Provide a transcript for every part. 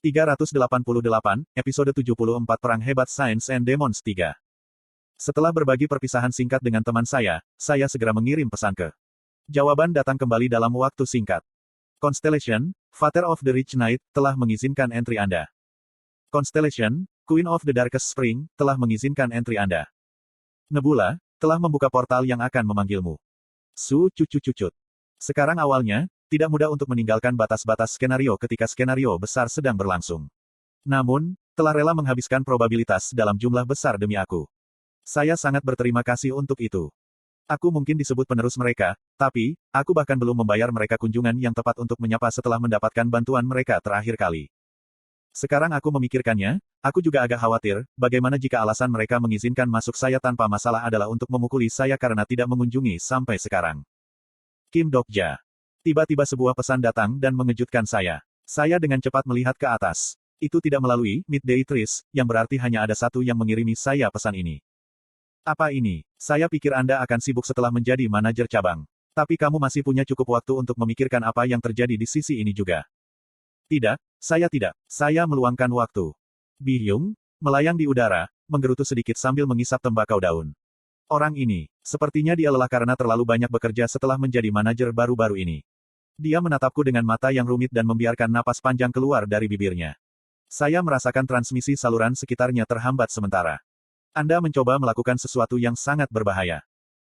388, episode 74 Perang Hebat Science and Demons 3. Setelah berbagi perpisahan singkat dengan teman saya segera mengirim pesan ke. Jawaban datang kembali dalam waktu singkat. Constellation, Father of the Rich Knight, telah mengizinkan entry Anda. Constellation, Queen of the Darkest Spring, telah mengizinkan entry Anda. Nebula, telah membuka portal yang akan memanggilmu. Cucut. Sekarang awalnya, tidak mudah untuk meninggalkan batas-batas skenario ketika skenario besar sedang berlangsung. Namun, telah rela menghabiskan probabilitas dalam jumlah besar demi aku. Saya sangat berterima kasih untuk itu. Aku mungkin disebut penerus mereka, tapi, aku bahkan belum membayar mereka kunjungan yang tepat untuk menyapa setelah mendapatkan bantuan mereka terakhir kali. Sekarang aku memikirkannya, aku juga agak khawatir, bagaimana jika alasan mereka mengizinkan masuk saya tanpa masalah adalah untuk memukuli saya karena tidak mengunjungi sampai sekarang. Kim Dokja. Tiba-tiba sebuah pesan datang dan mengejutkan saya. Saya dengan cepat melihat ke atas. Itu tidak melalui Midday Tris, yang berarti hanya ada satu yang mengirimi saya pesan ini. Apa ini? Saya pikir Anda akan sibuk setelah menjadi manajer cabang. Tapi kamu masih punya cukup waktu untuk memikirkan apa yang terjadi di sisi ini juga. Tidak, saya tidak. Saya meluangkan waktu. Bi-hyung, melayang di udara, menggerutu sedikit sambil mengisap tembakau daun. Orang ini, sepertinya dia lelah karena terlalu banyak bekerja setelah menjadi manajer baru-baru ini. Dia menatapku dengan mata yang rumit dan membiarkan napas panjang keluar dari bibirnya. Saya merasakan transmisi saluran sekitarnya terhambat sementara. Anda mencoba melakukan sesuatu yang sangat berbahaya.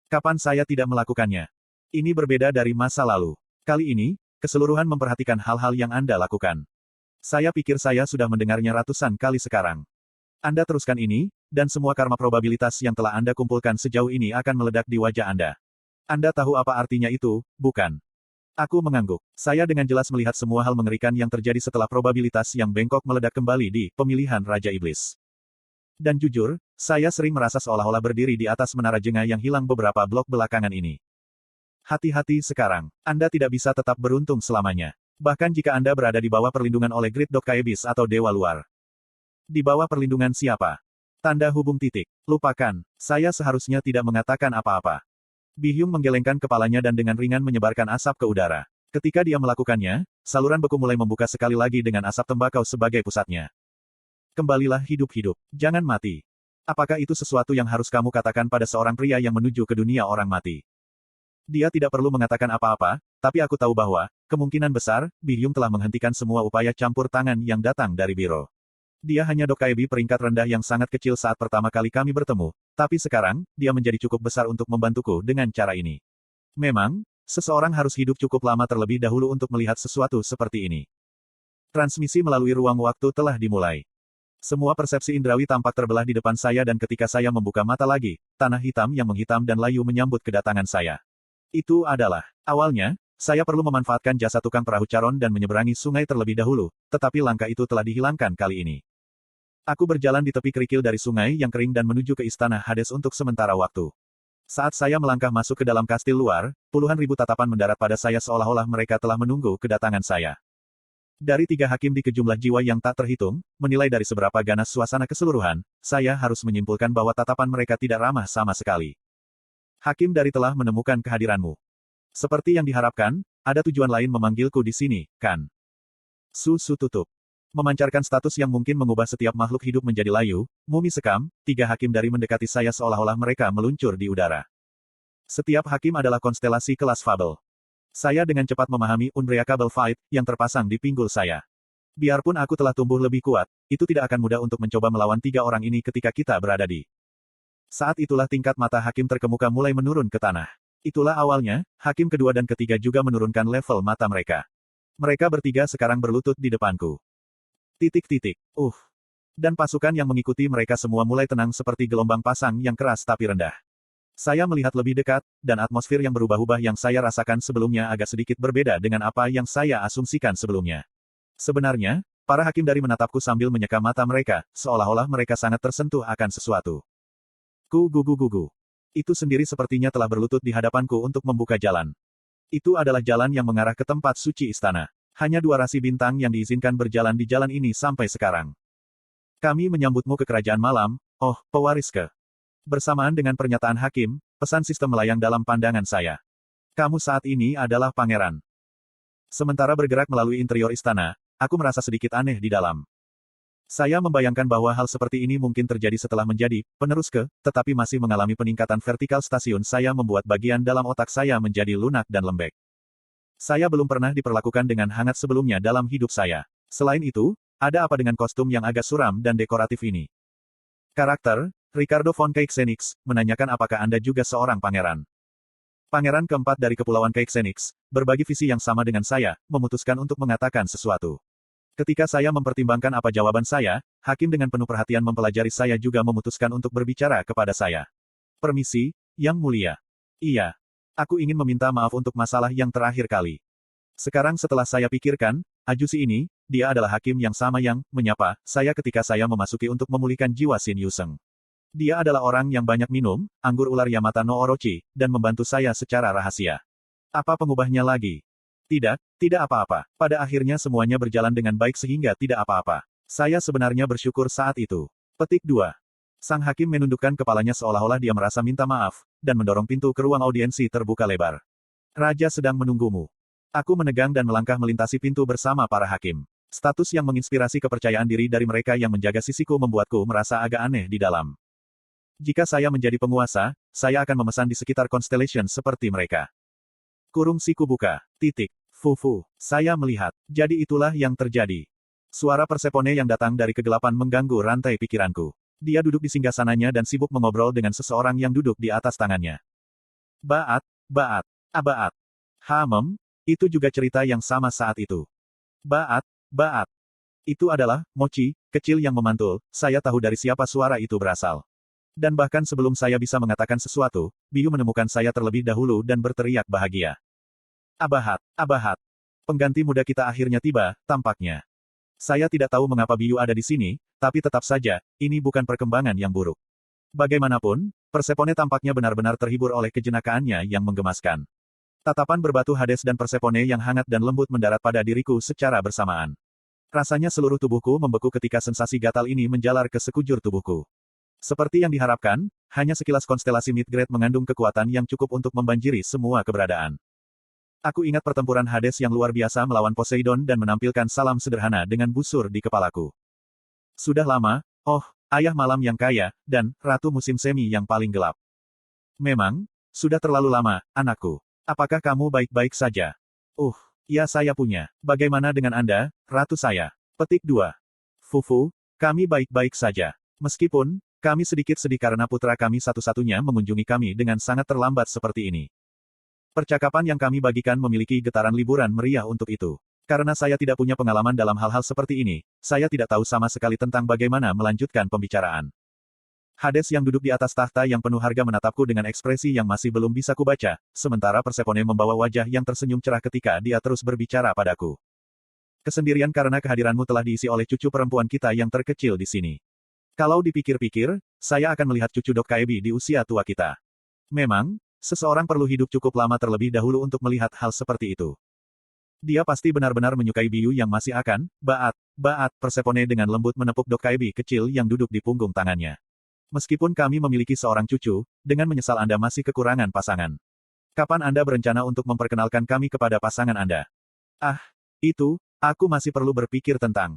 Kapan saya tidak melakukannya? Ini berbeda dari masa lalu. Kali ini, keseluruhan memperhatikan hal-hal yang Anda lakukan. Saya pikir saya sudah mendengarnya ratusan kali sekarang. Anda teruskan ini, dan semua karma probabilitas yang telah Anda kumpulkan sejauh ini akan meledak di wajah Anda. Anda tahu apa artinya itu, bukan? Aku mengangguk. Saya dengan jelas melihat semua hal mengerikan yang terjadi setelah probabilitas yang bengkok meledak kembali di pemilihan Raja Iblis. Dan jujur, saya sering merasa seolah-olah berdiri di atas menara jengah yang hilang beberapa blok belakangan ini. Hati-hati sekarang. Anda tidak bisa tetap beruntung selamanya. Bahkan jika Anda berada di bawah perlindungan oleh Great Dokkaebis atau Dewa Luar. Di bawah perlindungan siapa? Tanda hubung titik. Lupakan. Saya seharusnya tidak mengatakan apa-apa. Bi-hyung menggelengkan kepalanya dan dengan ringan menyebarkan asap ke udara. Ketika dia melakukannya, saluran beku mulai membuka sekali lagi dengan asap tembakau sebagai pusatnya. Kembalilah hidup-hidup. Jangan mati. Apakah itu sesuatu yang harus kamu katakan pada seorang pria yang menuju ke dunia orang mati? Dia tidak perlu mengatakan apa-apa, tapi aku tahu bahwa, kemungkinan besar, Bi-hyung telah menghentikan semua upaya campur tangan yang datang dari biro. Dia hanya Dokkaibi peringkat rendah yang sangat kecil saat pertama kali kami bertemu, tapi sekarang, dia menjadi cukup besar untuk membantuku dengan cara ini. Memang, seseorang harus hidup cukup lama terlebih dahulu untuk melihat sesuatu seperti ini. Transmisi melalui ruang waktu telah dimulai. Semua persepsi indrawi tampak terbelah di depan saya dan ketika saya membuka mata lagi, tanah hitam yang menghitam dan layu menyambut kedatangan saya. Itu adalah, awalnya, saya perlu memanfaatkan jasa tukang perahu Charon dan menyeberangi sungai terlebih dahulu, tetapi langkah itu telah dihilangkan kali ini. Aku berjalan di tepi kerikil dari sungai yang kering dan menuju ke istana Hades untuk sementara waktu. Saat saya melangkah masuk ke dalam kastil luar, puluhan ribu tatapan mendarat pada saya seolah-olah mereka telah menunggu kedatangan saya. Dari 3 hakim di kejumlah jiwa yang tak terhitung, menilai dari seberapa ganas suasana keseluruhan, saya harus menyimpulkan bahwa tatapan mereka tidak ramah sama sekali. Hakim dari telah menemukan kehadiranmu. Seperti yang diharapkan, ada tujuan lain memanggilku di sini, kan? Tutup. Memancarkan status yang mungkin mengubah setiap makhluk hidup menjadi layu, mumi sekam, 3 hakim dari mendekati saya seolah-olah mereka meluncur di udara. Setiap hakim adalah konstelasi kelas fabel. Saya dengan cepat memahami Unbreakable Fight yang terpasang di pinggul saya. Biarpun aku telah tumbuh lebih kuat, itu tidak akan mudah untuk mencoba melawan 3 orang ini ketika kita berada di. Saat itulah tingkat mata hakim terkemuka mulai menurun ke tanah. Itulah awalnya, hakim kedua dan ketiga juga menurunkan level mata mereka. Mereka bertiga sekarang berlutut di depanku. Dan pasukan yang mengikuti mereka semua mulai tenang seperti gelombang pasang yang keras tapi rendah. Saya melihat lebih dekat, dan atmosfer yang berubah-ubah yang saya rasakan sebelumnya agak sedikit berbeda dengan apa yang saya asumsikan sebelumnya. Sebenarnya, para hakim dari menatapku sambil menyeka mata mereka, seolah-olah mereka sangat tersentuh akan sesuatu. Gugu. Itu sendiri sepertinya telah berlutut di hadapanku untuk membuka jalan. Itu adalah jalan yang mengarah ke tempat suci istana. Hanya 2 rasi bintang yang diizinkan berjalan di jalan ini sampai sekarang. Kami menyambutmu ke kerajaan malam, oh, pewariske. Bersamaan dengan pernyataan hakim, pesan sistem melayang dalam pandangan saya. Kamu saat ini adalah pangeran. Sementara bergerak melalui interior istana, aku merasa sedikit aneh di dalam. Saya membayangkan bahwa hal seperti ini mungkin terjadi setelah menjadi penerus tetapi masih mengalami peningkatan vertikal stasiun saya membuat bagian dalam otak saya menjadi lunak dan lembek. Saya belum pernah diperlakukan dengan hangat sebelumnya dalam hidup saya. Selain itu, ada apa dengan kostum yang agak suram dan dekoratif ini? Karakter, Ricardo von Caixenix, menanyakan apakah Anda juga seorang pangeran. Pangeran keempat dari Kepulauan Caixenix, berbagi visi yang sama dengan saya, memutuskan untuk mengatakan sesuatu. Ketika saya mempertimbangkan apa jawaban saya, hakim dengan penuh perhatian mempelajari saya juga memutuskan untuk berbicara kepada saya. Permisi, Yang Mulia. Iya. Aku ingin meminta maaf untuk masalah yang terakhir kali. Sekarang setelah saya pikirkan, ajusi ini, dia adalah hakim yang sama yang menyapa saya ketika saya memasuki untuk memulihkan jiwa Shin Yuseng. Dia adalah orang yang banyak minum, anggur ular Yamata no Orochi, dan membantu saya secara rahasia. Apa pengubahnya lagi? Tidak apa-apa. Pada akhirnya semuanya berjalan dengan baik sehingga tidak apa-apa. Saya sebenarnya bersyukur saat itu. Petik 2. Sang hakim menundukkan kepalanya seolah-olah dia merasa minta maaf, dan mendorong pintu ke ruang audiensi terbuka lebar. Raja sedang menunggumu. Aku menegang dan melangkah melintasi pintu bersama para hakim. Status yang menginspirasi kepercayaan diri dari mereka yang menjaga sisiku membuatku merasa agak aneh di dalam. Jika saya menjadi penguasa, saya akan memesan di sekitar Constellation seperti mereka. Kurung siku buka. Fufu. Saya melihat. Jadi itulah yang terjadi. Suara Persepone yang datang dari kegelapan mengganggu rantai pikiranku. Dia duduk di singgasananya dan sibuk mengobrol dengan seseorang yang duduk di atas tangannya. Baat. Itu juga cerita yang sama saat itu. Baat. Itu adalah Mochi, kecil yang memantul, saya tahu dari siapa suara itu berasal. Dan bahkan sebelum saya bisa mengatakan sesuatu, Biyu menemukan saya terlebih dahulu dan berteriak bahagia. Abahat. Pengganti muda kita akhirnya tiba, tampaknya. Saya tidak tahu mengapa Biyu ada di sini, tapi tetap saja, ini bukan perkembangan yang buruk. Bagaimanapun, Persepone tampaknya benar-benar terhibur oleh kejenakaannya yang menggemaskan. Tatapan berbatu Hades dan Persepone yang hangat dan lembut mendarat pada diriku secara bersamaan. Rasanya seluruh tubuhku membeku ketika sensasi gatal ini menjalar ke sekujur tubuhku. Seperti yang diharapkan, hanya sekilas konstelasi Midgard mengandung kekuatan yang cukup untuk membanjiri semua keberadaan. Aku ingat pertempuran Hades yang luar biasa melawan Poseidon dan menampilkan salam sederhana dengan busur di kepalaku. Sudah lama, ayah malam yang kaya, dan ratu musim semi yang paling gelap. Memang, sudah terlalu lama, anakku. Apakah kamu baik-baik saja? Ya saya punya. Bagaimana dengan Anda, ratu saya? Petik 2. Fufu, kami baik-baik saja. Meskipun, kami sedikit sedih karena putra kami satu-satunya mengunjungi kami dengan sangat terlambat seperti ini. Percakapan yang kami bagikan memiliki getaran liburan meriah untuk itu. Karena saya tidak punya pengalaman dalam hal-hal seperti ini, saya tidak tahu sama sekali tentang bagaimana melanjutkan pembicaraan. Hades yang duduk di atas tahta yang penuh harga menatapku dengan ekspresi yang masih belum bisa kubaca, sementara Persepone membawa wajah yang tersenyum cerah ketika dia terus berbicara padaku. Kesendirian karena kehadiranmu telah diisi oleh cucu perempuan kita yang terkecil di sini. Kalau dipikir-pikir, saya akan melihat cucu Dok Kaebi di usia tua kita. Memang, seseorang perlu hidup cukup lama terlebih dahulu untuk melihat hal seperti itu. Dia pasti benar-benar menyukai Biyu yang masih akan, Baat, Persepone dengan lembut menepuk Dok Kaebi kecil yang duduk di punggung tangannya. Meskipun kami memiliki seorang cucu, dengan menyesal Anda masih kekurangan pasangan. Kapan Anda berencana untuk memperkenalkan kami kepada pasangan Anda? Itu, aku masih perlu berpikir tentang.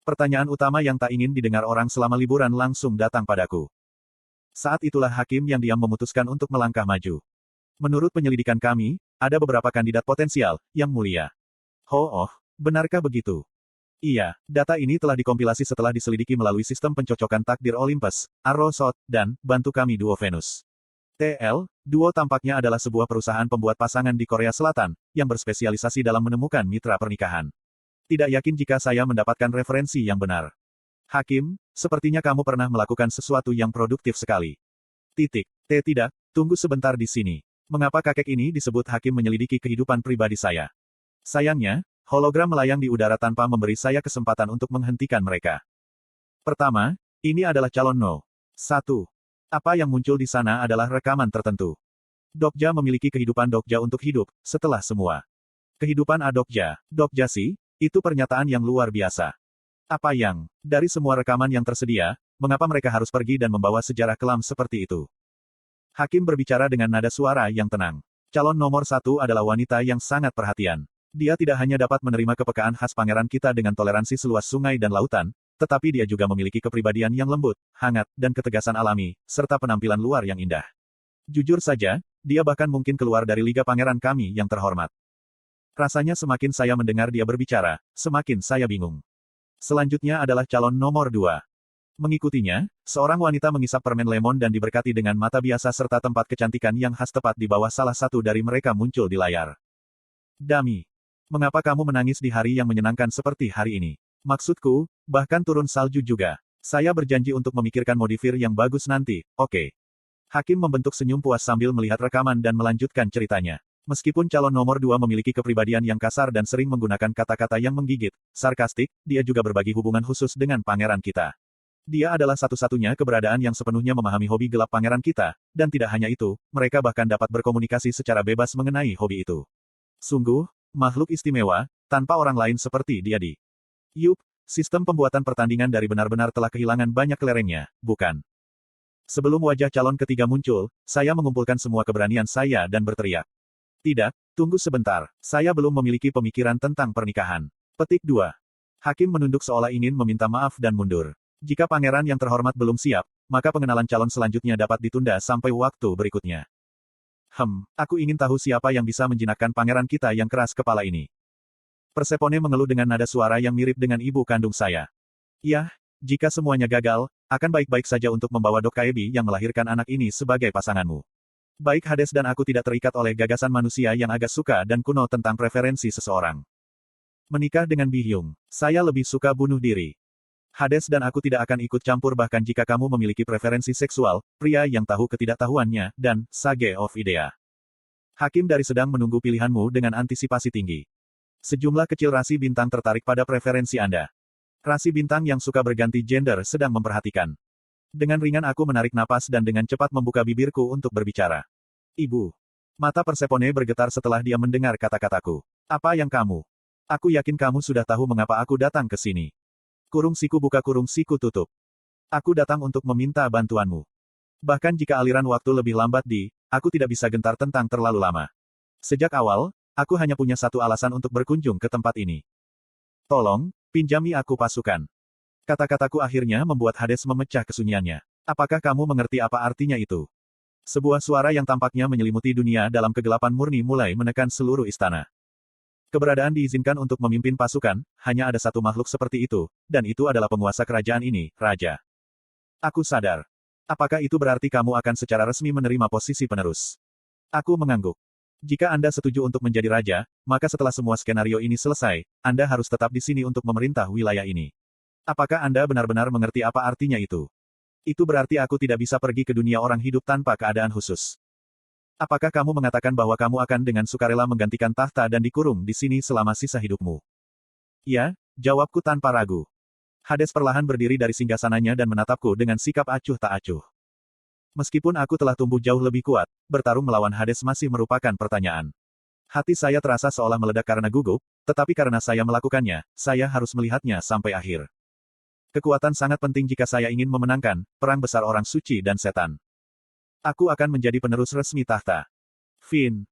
Pertanyaan utama yang tak ingin didengar orang selama liburan langsung datang padaku. Saat itulah hakim yang diam memutuskan untuk melangkah maju. Menurut penyelidikan kami, ada beberapa kandidat potensial, Yang Mulia. Benarkah begitu? Iya, data ini telah dikompilasi setelah diselidiki melalui sistem pencocokan takdir Olympus, Arrowsot, dan bantu kami Duo Venus. Duo tampaknya adalah sebuah perusahaan pembuat pasangan di Korea Selatan, yang berspesialisasi dalam menemukan mitra pernikahan. Tidak yakin jika saya mendapatkan referensi yang benar. Hakim, sepertinya kamu pernah melakukan sesuatu yang produktif sekali. Tidak, tunggu sebentar di sini. Mengapa kakek ini disebut hakim menyelidiki kehidupan pribadi saya? Sayangnya, hologram melayang di udara tanpa memberi saya kesempatan untuk menghentikan mereka. Pertama, ini adalah calon No. 1. Apa yang muncul di sana adalah rekaman tertentu. Dokja memiliki kehidupan Dokja untuk hidup, setelah semua. Kehidupan Dokja sih, itu pernyataan yang luar biasa. Apa yang, dari semua rekaman yang tersedia, mengapa mereka harus pergi dan membawa sejarah kelam seperti itu? Hakim berbicara dengan nada suara yang tenang. Calon nomor 1 adalah wanita yang sangat perhatian. Dia tidak hanya dapat menerima kepekaan khas pangeran kita dengan toleransi seluas sungai dan lautan, tetapi dia juga memiliki kepribadian yang lembut, hangat, dan ketegasan alami, serta penampilan luar yang indah. Jujur saja, dia bahkan mungkin keluar dari Liga Pangeran kami yang terhormat. Rasanya semakin saya mendengar dia berbicara, semakin saya bingung. Selanjutnya adalah calon nomor 2. Mengikutinya, seorang wanita mengisap permen lemon dan diberkati dengan mata biasa serta tempat kecantikan yang khas tepat di bawah salah satu dari mereka muncul di layar. Dami. Mengapa kamu menangis di hari yang menyenangkan seperti hari ini? Maksudku, bahkan turun salju juga. Saya berjanji untuk memikirkan modifir yang bagus nanti, oke. Hakim membentuk senyum puas sambil melihat rekaman dan melanjutkan ceritanya. Meskipun calon nomor 2 memiliki kepribadian yang kasar dan sering menggunakan kata-kata yang menggigit, sarkastik, dia juga berbagi hubungan khusus dengan pangeran kita. Dia adalah satu-satunya keberadaan yang sepenuhnya memahami hobi gelap pangeran kita, dan tidak hanya itu, mereka bahkan dapat berkomunikasi secara bebas mengenai hobi itu. Sungguh, makhluk istimewa, tanpa orang lain seperti dia di. Yup, sistem pembuatan pertandingan dari benar-benar telah kehilangan banyak lerengnya, bukan? Sebelum wajah calon ketiga muncul, saya mengumpulkan semua keberanian saya dan berteriak. Tidak, tunggu sebentar, saya belum memiliki pemikiran tentang pernikahan. Petik 2. Hakim menunduk seolah ingin meminta maaf dan mundur. Jika pangeran yang terhormat belum siap, maka pengenalan calon selanjutnya dapat ditunda sampai waktu berikutnya. Aku ingin tahu siapa yang bisa menjinakkan pangeran kita yang keras kepala ini. Persephone mengeluh dengan nada suara yang mirip dengan ibu kandung saya. Yah, jika semuanya gagal, akan baik-baik saja untuk membawa Dokkaebi yang melahirkan anak ini sebagai pasanganmu. Baik Hades dan aku tidak terikat oleh gagasan manusia yang agak suka dan kuno tentang preferensi seseorang. Menikah dengan Bihyung, saya lebih suka bunuh diri. Hades dan aku tidak akan ikut campur bahkan jika kamu memiliki preferensi seksual, pria yang tahu ketidaktahuannya, dan Sage of Idea. Hakim dari sedang menunggu pilihanmu dengan antisipasi tinggi. Sejumlah kecil rasi bintang tertarik pada preferensi Anda. Rasi bintang yang suka berganti gender sedang memperhatikan. Dengan ringan aku menarik napas dan dengan cepat membuka bibirku untuk berbicara. Ibu. Mata Persephone bergetar setelah dia mendengar kata-kataku. Apa yang kamu? Aku yakin kamu sudah tahu mengapa aku datang ke sini. Kurung siku buka kurung siku tutup. Aku datang untuk meminta bantuanmu. Bahkan jika aliran waktu lebih lambat aku tidak bisa gentar tentang terlalu lama. Sejak awal, aku hanya punya satu alasan untuk berkunjung ke tempat ini. Tolong, pinjami aku pasukan. Kata-kataku akhirnya membuat Hades memecah kesunyiannya. Apakah kamu mengerti apa artinya itu? Sebuah suara yang tampaknya menyelimuti dunia dalam kegelapan murni mulai menekan seluruh istana. Keberadaan diizinkan untuk memimpin pasukan, hanya ada satu makhluk seperti itu, dan itu adalah penguasa kerajaan ini, Raja. Aku sadar. Apakah itu berarti kamu akan secara resmi menerima posisi penerus? Aku mengangguk. Jika Anda setuju untuk menjadi raja, maka setelah semua skenario ini selesai, Anda harus tetap di sini untuk memerintah wilayah ini. Apakah Anda benar-benar mengerti apa artinya itu? Itu berarti aku tidak bisa pergi ke dunia orang hidup tanpa keadaan khusus. Apakah kamu mengatakan bahwa kamu akan dengan sukarela menggantikan tahta dan dikurung di sini selama sisa hidupmu? Ya, jawabku tanpa ragu. Hades perlahan berdiri dari singgasananya dan menatapku dengan sikap acuh tak acuh. Meskipun aku telah tumbuh jauh lebih kuat, bertarung melawan Hades masih merupakan pertanyaan. Hati saya terasa seolah meledak karena gugup, tetapi karena saya melakukannya, saya harus melihatnya sampai akhir. Kekuatan sangat penting jika saya ingin memenangkan perang besar orang suci dan setan. Aku akan menjadi penerus resmi tahta. Finn.